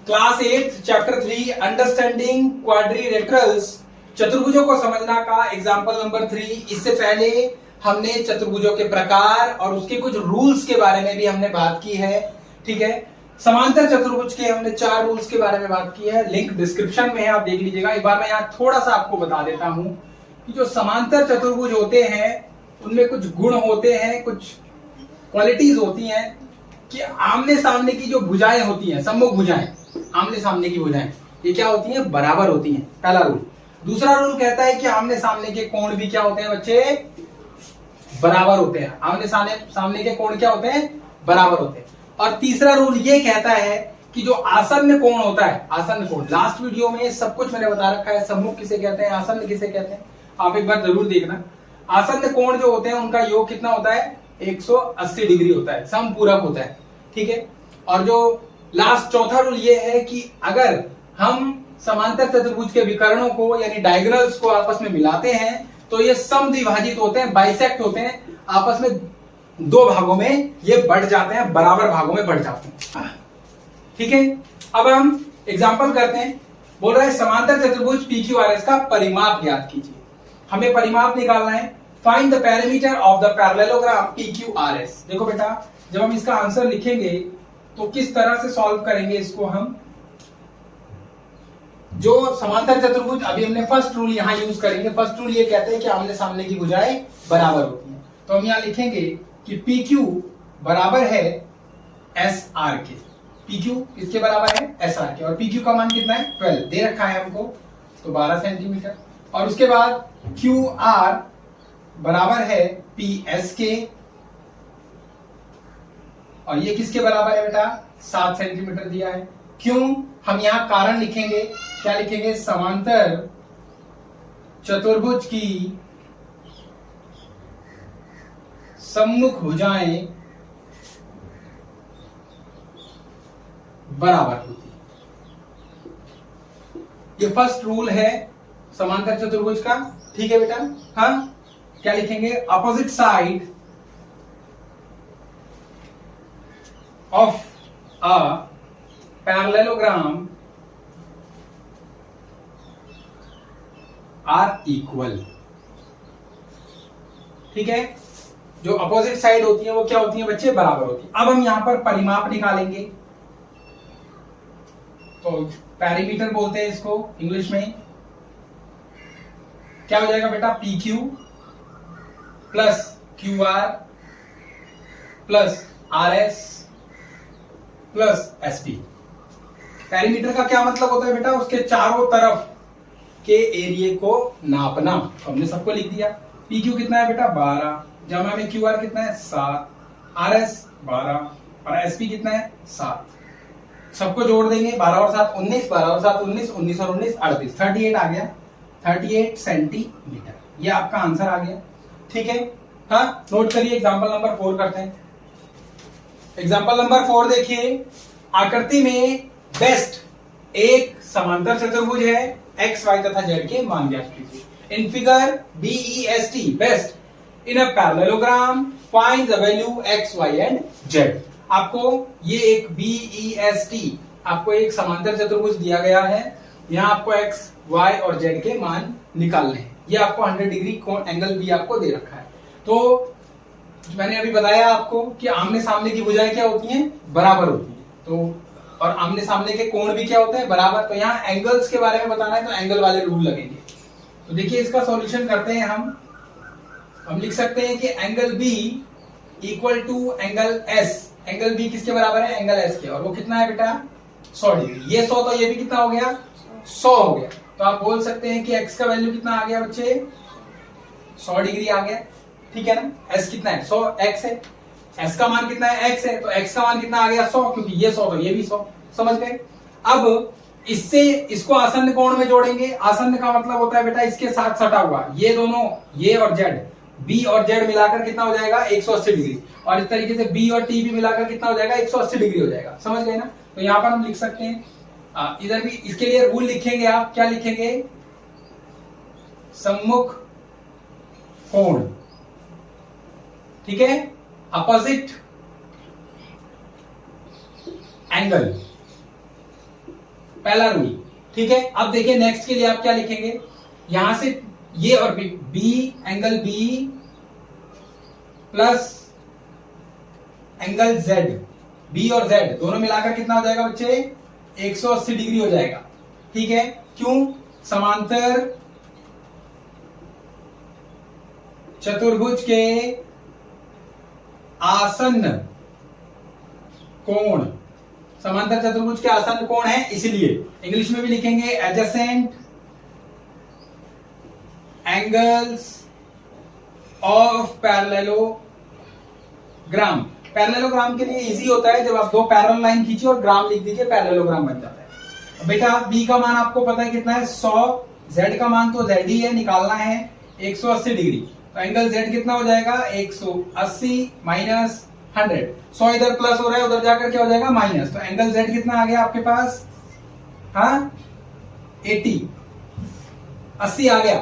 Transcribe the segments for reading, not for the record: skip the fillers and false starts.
Class 8 chapter 3 understanding quadrilaterals, चतुर्भुजों को समझना का एग्जांपल नंबर 3। इससे पहले हमने चतुर्भुजों के प्रकार और उसके कुछ रूल्स के बारे में भी हमने बात की है। ठीक है, समांतर चतुर्भुज के हमने 4 रूल्स के बारे में बात की है। लिंक डिस्क्रिप्शन में है, आप देख लीजिएगा। एक बार मैं यहाँ थोड़ा सा आपको बता देता हूं कि जो समांतर चतुर्भुज होते हैं उनमें कुछ गुण होते हैं, कुछ क्वालिटीज होती हैं कि आमने सामने की जो भुजाएं होती हैं, सम्मुख भुजाएं, आमने सामने की भुजाएं, ये क्या होती हैं? बराबर होती हैं। पहला रूल। दूसरा रूल कहता है कि आमने सामने के कोण भी क्या होते हैं बच्चे? बराबर होते हैं। आमने सामने के कोण क्या होते हैं? बराबर होते हैं। और तीसरा रूल ये कहता है कि जो आसन्न कोण होता है, आसन्न कोण, लास्ट वीडियो में सब कुछ मैंने बता रखा है, सम्मुख किसे कहते हैं, आसन्न किसे कहते हैं, आप एक बार जरूर देखना। आसन्न कोण जो होते हैं उनका योग कितना होता है? 180 डिग्री होता है, समपूरक होता है। ठीक है, और जो लास्ट चौथा रूल ये है कि अगर हम समांतर चतुर्भुज के विकर्णों को यानी डायगोनल्स को आपस में मिलाते हैं तो ये समद्विभाजित होते हैं, बाइसेक्ट होते हैं, आपस में दो भागों में ये बढ़ जाते हैं, बराबर भागों में बढ़ जाते हैं। ठीक है, अब हम एग्जांपल करते हैं। बोल रहा है समांतर चतुर्भुज PQRS का परिमाप ज्ञात कीजिए। हमें परिमाप निकालना है। Find the perimeter of the parallelogram PQRS। देखो बेटा, जब हम इसका आंसर लिखेंगे तो किस तरह से सॉल्व करेंगे इसको हम। जो समांतर चतुर्भुज, अभी हमने फर्स्ट रूल यहां यूज करेंगे। फर्स्ट रूल ये कहते हैं कि आमने सामने की भुजाएं बराबर होती हैं, तो हम यहां लिखेंगे कि PQ बराबर है SR के। PQ इसके बराबर है SR के, और PQ का मान कितना है? 12 दे रखा है हमको, तो 12 सेंटीमीटर। और उसके बाद QR बराबर है PS के, और ये किसके बराबर है बेटा? 7 सेंटीमीटर दिया है। क्यों? हम यहां कारण लिखेंगे। क्या लिखेंगे? समांतर चतुर्भुज की सम्मुख भुजाएं बराबर होती है। ये फर्स्ट रूल है समांतर चतुर्भुज का। ठीक है बेटा, हाँ, क्या लिखेंगे? Opposite side of a parallelogram are equal. ठीक है, जो अपोजिट साइड होती है वो क्या होती है बच्चे? बराबर होती है। अब हम यहां पर परिमाप निकालेंगे, तो पैरीमीटर बोलते हैं इसको इंग्लिश में। क्या हो जाएगा बेटा? PQ plus QR plus RS plus SP। Perimeter का क्या मतलब होता है बेटा? उसके चारों तरफ के एरिया को नापना। तो हमने सबको लिख दिया। PQ कितना है बेटा? 12, जमा में QR कितना है? 7, RS 12 और SP कितना है? 7। सबको जोड़ देंगे, 12 और 7 19, 12 और 7 19, 19 और 19 38, 38 आ गया, 38 सेंटीमीटर। ये आपका आंसर आ गया। ठीक है, हाँ, नोट करिए। एग्जांपल नंबर 4 करते हैं। एग्जांपल नंबर 4 देखिए। आकृति में बेस्ट एक समांतर चतुर्भुज है, एक्स वाई तथा जेड के मान ज्ञात कीजिए। In figure BEST BEST in a parallelogram find the value x y and z. आपको ये एक BEST, आपको एक समांतर चतुर्भुज दिया गया है। यहां आपको एक्स वाई और जेड के मान निकालने हैं। ये आपको 100 डिग्री एंगल भी आपको दे रखा है। तो मैंने अभी बताया आपको कि आमने सामने की भुजाएं क्या होती हैं? बराबर होती हैं। तो और आमने सामने के कोण भी क्या होते हैं? बराबर। तो यहाँ एंगल्स के बारे में बताना है तो एंगल वाले रूल लगेंगे। तो देखिए, इसका सॉल्यूशन करते हैं हम लिख सकते हैं कि angle B equal to angle S। Angle B किसके बराबर है? एंगल S के, और वो कितना है बेटा? 100 डिग्री। ये 100, तो ये भी कितना हो गया? 100 हो गया। तो आप बोल सकते हैं कि x का वैल्यू कितना आ गया बच्चे? 100 डिग्री आ गया। ठीक है ना? S कितना है? 100 x है। S का मान कितना है? x है, तो x का मान कितना आ गया? 100, क्योंकि ये 100 तो ये भी 100। समझ गए? अब इससे इसको आसन्न कोण में जोड़ेंगे। आसन्न का मतलब होता है बेटा इसके साथ सटा हुआ। ये दोनों, ये और जेड, B और Z मिलाकर कितना हो जाएगा? 180 डिग्री। और इस तरीके से B और T भी मिलाकर कितना हो जाएगा? 180 डिग्री हो जाएगा। समझ गए ना? तो यहां पर हम लिख सकते हैं, इधर भी इसके लिए रूल लिखेंगे। आप क्या लिखेंगे? सम्मुख कोण। ठीक है, अपोजिट एंगल पहला रूल। ठीक है, अब देखिए नेक्स्ट के लिए आप क्या लिखेंगे, यहां से ये और B angle B plus angle Z, B और जेड दोनों मिलाकर कितना हो जाएगा बच्चे, 180 डिग्री हो जाएगा। ठीक है, क्यों, समांतर चतुर्भुज के आसन्न कोण, समांतर चतुर्भुज के आसन्न कोण है, इसलिए इंग्लिश में भी लिखेंगे adjacent angles of parallelogram. Parallelogram के लिए इजी होता है, जब आप दो पैरेलल लाइन खींचिए और ग्राम लिख दीजिए, पैरेललोग्राम बन जाता है। बेटा बी का मान आपको पता है कितना है, 100, जेड का मान तो जेड ही है, निकालना है 180 डिग्री, तो एंगल जेड कितना हो जाएगा, 180 माइनस 100, 100 इधर प्लस हो रहा है, उधर जाकर क्या हो जाएगा माइनस, तो एंगल जेड कितना आ गया आपके पास, हाँ 80 आ गया।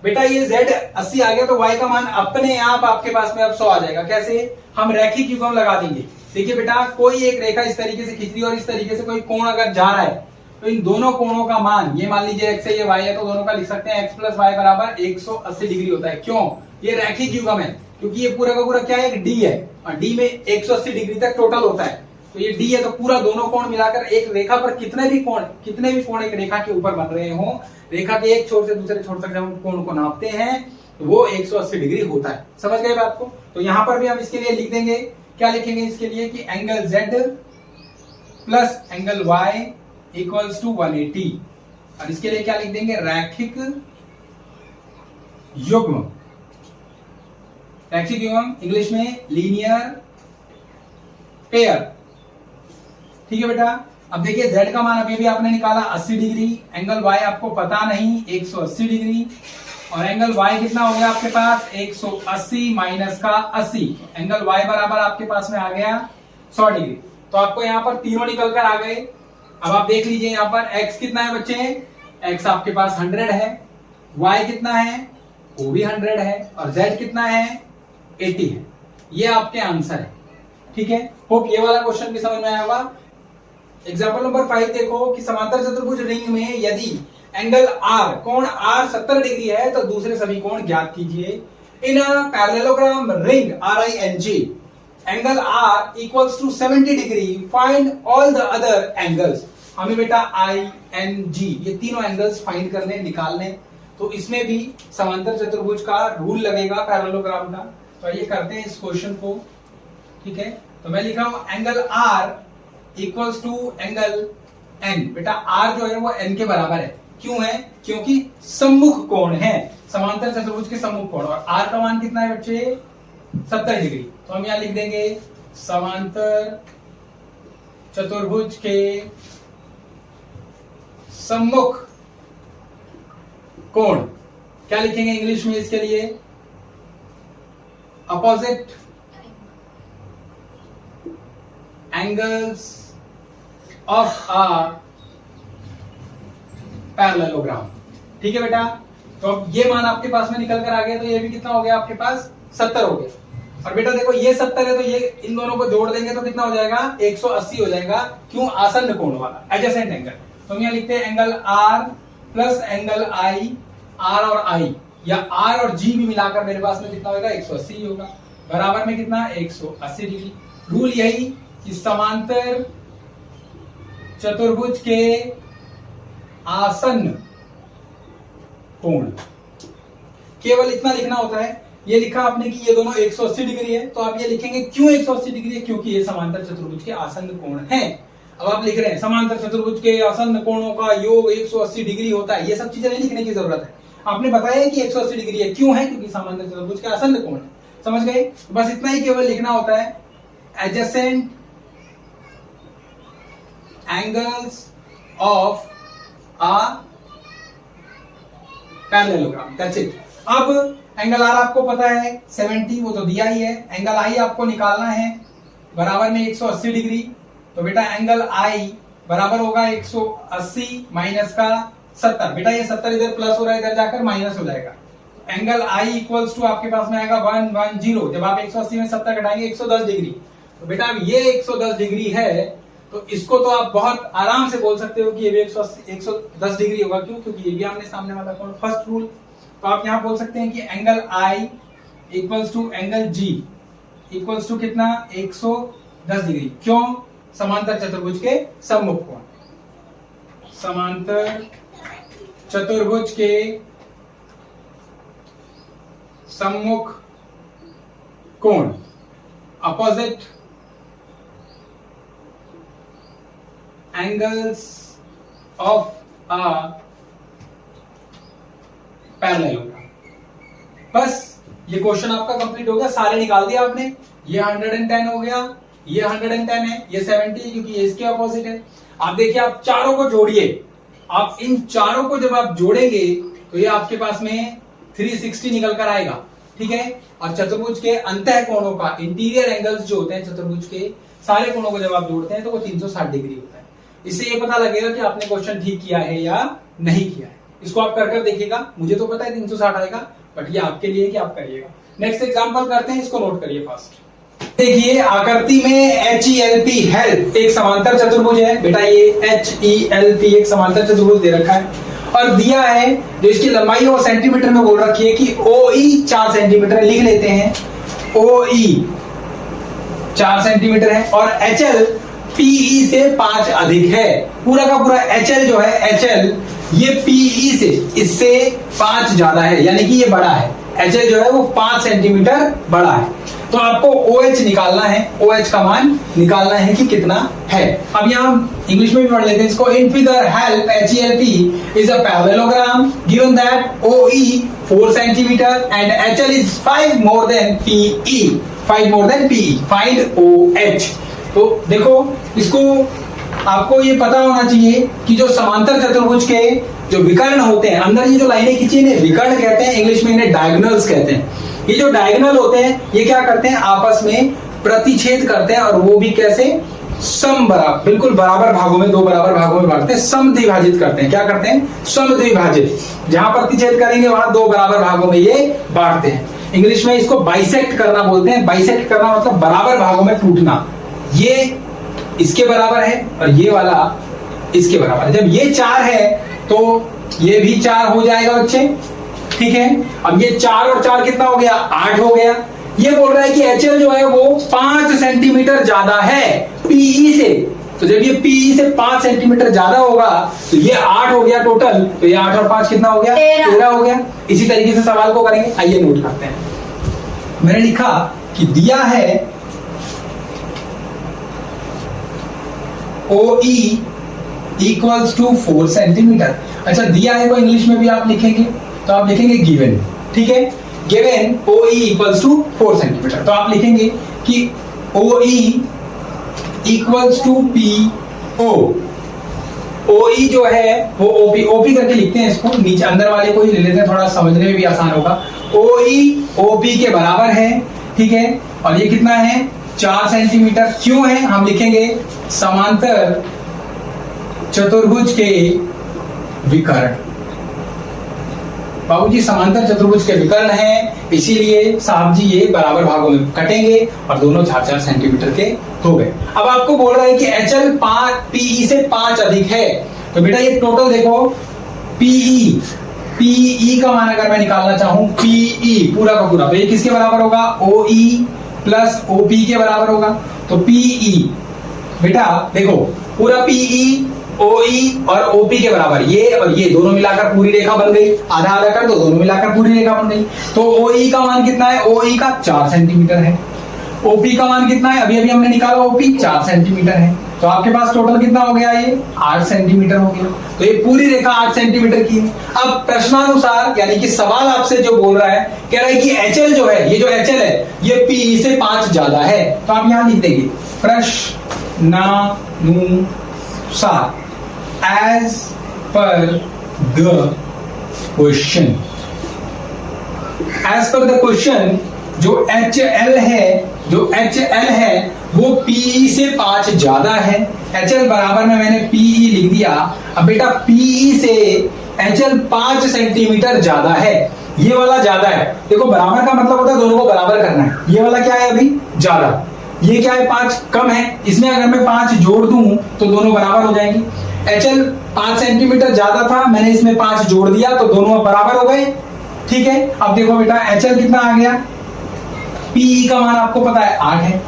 बेटा ये z 80 आ गया तो y का मान अपने आप आपके पास में अब 100 आ जाएगा। कैसे, हम रैखिक युग्म लगा देंगे। देखिए बेटा, कोई एक रेखा इस तरीके से खींच रही है और इस तरीके से कोई कोण अगर जा रहा है, तो इन दोनों कोणों का मान, ये मान लीजिए x है, ये y है, तो दोनों का लिख सकते हैं x प्लस वाई बराबर 180 डिग्री होता है। क्यों, ये रैखिक युग्म है, क्योंकि ये पूरा का पूरा क्या है, एक d है, और d में 180 डिग्री तक टोटल होता है, तो ये d है, तो पूरा दोनों कोण मिलाकर एक रेखा पर कितने भी कोण एक रेखा के ऊपर बन रहे हो, रेखा के एक छोर से दूसरे छोर तक जब हम कोण को नापते हैं तो वो 180 डिग्री होता है। समझ गए बात को, तो यहां पर भी हम इसके लिए लिख देंगे, क्या लिखेंगे इसके लिए कि angle z plus angle y equals to 180, और इसके लिए क्या लिख देंगे, रैखिक युग्म। रैखिक युग्म इंग्लिश में लीनियर पेयर। ठीक है बेटा, अब देखिए z का मान अभी भी आपने निकाला 80 डिग्री, एंगल y आपको पता नहीं 180 डिग्री, और एंगल y कितना हो गया आपके पास, 180 माइनस का 80, एंगल y बराबर आपके पास में आ गया 100 डिग्री। तो आपको यहाँ पर तीनों निकल कर आ गए। अब आप देख लीजिए यहाँ पर x कितना है बच्चे, x आपके पास 100 है, y कितना है, वो भी 100 है, और z कितना है, 80 है। ये आपके आंसर है। ठीक है, होप ये वाला क्वेश्चन भी समझ में आया होगा। एग्जाम्पल नंबर 5 देखो कि समांतर चतुर्भुज रिंग में यदि एंगल R, कोण R 70 डिग्री है, तो दूसरे सभी कोण ज्ञात कीजिए। In a parallelogram ring RING, angle R equals to 70 डिग्री, find all the other angles. हमें बेटा ING ये तीनों एंगल्स फाइंड करने, निकालने, तो इसमें भी समांतर चतुर्भुज का रूल लगेगा पैरेललोग्राम का। तो ये करते हैं इस क्वेश्चन को। ठीक है, तो मैं लिख रहा हूं angle R equals to angle N। बेटा R जो है वो N के बराबर है, क्यों है, क्योंकि सम्मुख कोण है, समांतर चतुर्भुज के सम्मुख कोण, और R का मान कितना है बच्चे, 70 डिग्री। तो हम यहां लिख देंगे समांतर चतुर्भुज के सम्मुख कोण, क्या लिखेंगे इंग्लिश में इसके लिए, opposite angles of a parallelogram. ठीक है बेटा, तो अब ये मान आपके पास में निकल कर आ गया, तो ये भी कितना हो गया आपके पास, 70 हो गया। और बेटा देखो ये 70 है, तो ये इन दोनों को जोड़ देंगे तो कितना हो जाएगा, 180 हो जाएगा। क्यों, आसन्न कोण वाला, एडजेसेंट एंगल। तो हम यहाँ लिखते हैं angle R plus angle I, R और I, या R और G भी मिलाकर मेरे पास में कितना होगा, 180 होगा, बराबर में कितना, 180 डिग्री। रूल यही कि समांतर चतुर्भुज के आसन्न कोण, केवल इतना लिखना होता है। ये लिखा आपने कि ये दोनों 180 डिग्री है, तो आप ये लिखेंगे क्यों 180 डिग्री है, क्योंकि ये समांतर चतुर्भुज के आसन्न कोण है। अब आप लिख रहे हैं समांतर चतुर्भुज के आसन्न कोणों का योग 180 डिग्री होता है, ये सब चीजें नहीं लिखने की जरूरत है। आपने बताया कि 180 डिग्री है, क्यों है, क्योंकि समांतर चतुर्भुज के आसन्न कोण है। समझ गए, बस इतना ही केवल लिखना होता है, adjacent angles of a parallelogram, that's it. अब एंगल R आपको पता है 70, वो तो दिया ही है। एंगल I आपको निकालना है, बराबर में 180 डिग्री। तो बेटा एंगल I बराबर होगा 180 माइनस का 70। बेटा ये 70 इधर प्लस हो रहा है, इधर जाकर माइनस हो जाएगा। एंगल I इक्वल्स टू आपके पास में आएगा 110। जब आप 180 में 70 घटाएंगे 110 डिग्री। तो बेटा अब ये 110 डिग्री है, तो इसको तो आप बहुत आराम से बोल सकते हो कि ये भी 110 डिग्री होगा। क्यों? क्योंकि ये भी हमने सामने वाला कोण, फर्स्ट रूल। तो आप यहां बोल सकते हैं कि angle I equals to angle G equals to कितना, 110 डिग्री। क्यों? समांतर चतुर्भुज के सम्मुख कोण, समांतर चतुर्भुज के सम्मुख कोण, opposite angles of a parallelogram. बस ये क्वेश्चन आपका कंप्लीट हो गया, सारे निकाल दिया आपने। ये 110 हो गया, ये 110 है, ये 70 है क्योंकि ये इसके अपोजिट है। आप देखिए, आप चारों को जोड़िए, आप इन चारों को जब आप जोड़ेंगे तो ये आपके पास में 360 निकल कर आएगा, ठीक है। और चतुर्भुज के अंतः कोणों का, इंटीरियर एंगल्स जो होते हैं चतुर्भुज के सारे कोणों को जब आप जोड़ते हैं तो वो 360 डिग्री होता है। इससे ये पता लगेगा कि आपने क्वेश्चन ठीक किया है या नहीं किया है। इसको आप कर देखिएगा, मुझे तो पता है 360 आएगा, बट ये आपके लिए कि आप करिएगा। नेक्स्ट एग्जांपल करते हैं, इसको नोट करिए फास्ट। देखिए, आकृति में HELP हेल्प एक समांतर चतुर्भुज है बेटा, ये HELP एक समांतर चतुर्भुज दे रखा है और दिया है जो इसकी लंबाई और सेंटीमीटर में बोल रखी है कि OE 4 सेंटीमीटर, लिख लेते हैं OE 4 सेंटीमीटर है और HL PE से 5 अधिक है। पूरा का पूरा HL जो है, HL ये PE से, इससे 5 ज्यादा है, यानी कि ये बड़ा है। HL जो है वो 5 सेंटीमीटर बड़ा है। तो आपको OH निकालना है, OH का मान निकालना है कि कितना है। अब यहां इंग्लिश में भी पढ़ लेते हैं इसको। In figure help HELP is a parallelogram given that OE 4 centimetre and HL is 5 more than PE, 5 more than PE, find OH। तो देखो, इसको आपको ये पता होना चाहिए कि जो समांतर चतुर्भुज के जो विकर्ण होते हैं, अंदर ये जो लाइनें खींची इन्हें विकर्ण कहते हैं, इंग्लिश में इन्हें डायगोनल्स कहते हैं। ये जो डायगोनल होते हैं ये क्या करते हैं, आपस में प्रतिच्छेद करते हैं, और वो भी कैसे, बिल्कुल बराबर भागों में, 2 बराबर भागों में बांटते हैं, समद्विभाजित करते हैं। क्या करते हैं? समद्विभाजित। जहां प्रतिच्छेद करेंगे वहां 2 बराबर भागों में ये बांटते हैं। इंग्लिश में इसको बाइसेक्ट करना बोलते हैं। बाइसेक्ट करना मतलब बराबर भागों में टूटना। ये इसके बराबर है और ये वाला इसके बराबर है। जब ये 4 है तो ये भी 4 हो जाएगा बच्चे, ठीक है। अब ये 4 और 4 कितना हो गया, 8 हो गया। ये बोल रहा है कि HL जो है वो 5 सेंटीमीटर ज्यादा है PE से। तो जब ये PE से 5 सेंटीमीटर ज्यादा होगा तो ये 8 हो गया टोटल। तो ये 8 और 5 कितना हो गया, 13 हो गया। इसी तरीके से सवाल को करेंगे, आइए नोट करते हैं। मैंने लिखा कि दिया है OE इक्वल्स टू 4 सेंटीमीटर। अच्छा, दिया है को इंग्लिश में भी आप लिखेंगे तो आप लिखेंगे गिवन, ठीक है। Given OE equals to 4 centimetre, तो आप लिखेंगे कि OE equals to PO। OE जो है वो OP करके लिखते हैं इसको, नीचे अंदर वाले को ही ले लेते हैं, थोड़ा समझने में भी आसान होगा। OE OP के बराबर है, ठीक है। और ये कितना है, 4 सेंटीमीटर। क्यों है, हम लिखेंगे समांतर चतुर्भुज के विकर्ण। बाबूजी समांतर चतुर्भुज के विकर्ण है, इसीलिए साहब जी ये बराबर भागों में कटेंगे और दोनों 4-4 सेंटीमीटर के हो गए। अब आपको बोल रहा है कि HL PE से 5 अधिक है। तो बेटा ये टोटल देखो, PE का मान अगर मैं निकालना चाहूं, PE पूरा का पूरा, तो ये किसके बराबर होगा, OE प्लस OP के बराबर होगा। तो PE बेटा देखो, पूरा PE OE और OP के बराबर, ये और ये दोनों मिलाकर पूरी रेखा बन गई। आधा आधा कर दो, दोनों मिलाकर पूरी रेखा बन गई। तो OE का मान कितना है, OE का 4 सेंटीमीटर है। OP का मान कितना है, अभी अभी हमने निकाला, OP 4 सेंटीमीटर है। तो आपके पास टोटल कितना हो गया, ये 8 सेंटीमीटर हो गया। तो ये पूरी रेखा 8 सेंटीमीटर की है। अब प्रश्नानुसार, यानी कि सवाल आपसे जो बोल रहा है, कह रहा है कि HL जो है, ये जो HL है ये PE से 5 ज्यादा है। तो आप यहां लिख देंगे प्रश्नानुसार, as per the question, as per the question, जो HL है वो PE से 5 ज्यादा है। HL बराबर में मैंने PE लिख दिया। अब बेटा PE से HL 5 सेंटीमीटर ज्यादा है, ये वाला ज्यादा है। देखो, बराबर का मतलब होता है दोनों को बराबर करना है। ये वाला क्या है, अभी ज्यादा, ये क्या है 5 कम है, इसमें अगर मैं 5 जोड़ दूं तो दोनों बराबर हो जाएंगे। HL 5 सेंटीमीटर ज्यादा था, मैंने इसमें 5 जोड़ दिया तो दोनों बराबर हो गए। ठीक है, अब देखो बेटा HL कितना आ गया, PE का मान आपको पता है 8 है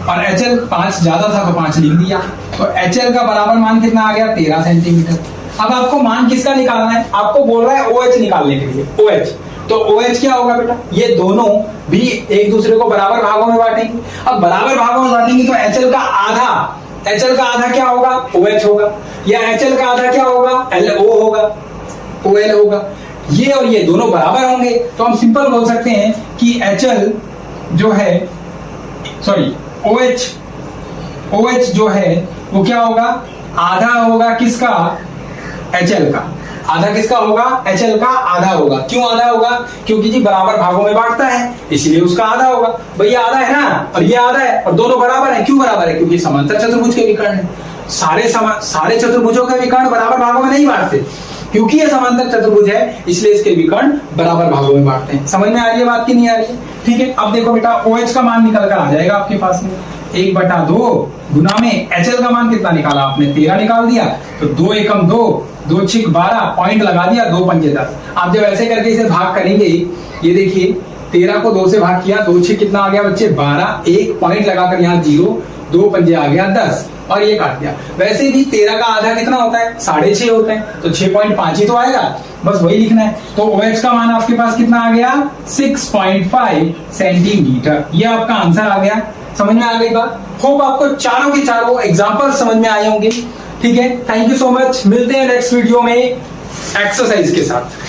और HL 5 ज्यादा था तो 5 लिख दिया, तो HL का बराबर मान कितना आ गया 13 सेंटीमीटर। अब आपको मान किसका निकालना है, आपको बोल रहा है OH निकालने के लिए, OH। तो OH क्या होगा बेटा, ये दोनों भी एक दूसरे को बराबर भागों में बांटेंगे। अब बराबर भागों में बांटेंगे तो HL का आधा क्या होगा, OH होगा, या HL का आधा क्या होगा, LO होगा, OL होगा। ये और ये दोनों बराबर होंगे तो हम सिंपल बोल सकते हैं कि HL जो है, सॉरी OH जो है वो क्या होगा, आधा होगा किसका, HL का। आधा किसका होगा, HL का आधा होगा। क्यों आधा होगा, क्योंकि जी बराबर भागों में बांटता है इसलिए उसका आधा होगा। भैया आधा है ना और ये आधा है और दोनों बराबर है। क्यों बराबर है, क्योंकि समांतर चतुर्भुज के विकर्ण है। सारे चतुर्भुजों के विकर्ण बराबर भागों में नहीं बांटते, क्योंकि ये समांतर चतुर्भुज है इसलिए इसके विकर्ण बराबर भागों में बांटते हैं। समझ में आ रही है बात की नहीं आ रही है? ठीक है, अब देखो बेटा OH का मान निकल कर आ जाएगा आपके पास में 1/2 गुना में HL का मान कितना निकाला आपने, 13 निकाल दिया, तो 2 एकम 2, 2 छिक 12, पॉइंट लगा दिया, 2 पंजे 10। आप जब ऐसे करके इसे भाग करेंगे, ये देखिए 13 को 2 से भाग किया, 2 छिक कितना आ गया बच्चे 12, एक पॉइंट लगाकर यहाँ 0, 2 पंजे आ गया 10 और ये काट दिया। वैसे भी 13 का आधा कितना होता है, 6.5 होता है, तो 6.5 ही तो आएगा, बस वही लिखना है। तो OH का मान आपके पास कितना आ गया 6.5 सेंटीमीटर। ये आपका आंसर आ गया। समझ में आ गई बात? होप आपको चारों के चारों एग्जाम्पल समझ में आए होंगे। ठीक है, थैंक यू सो मच, मिलते हैं नेक्स्ट वीडियो में एक्सरसाइज के साथ।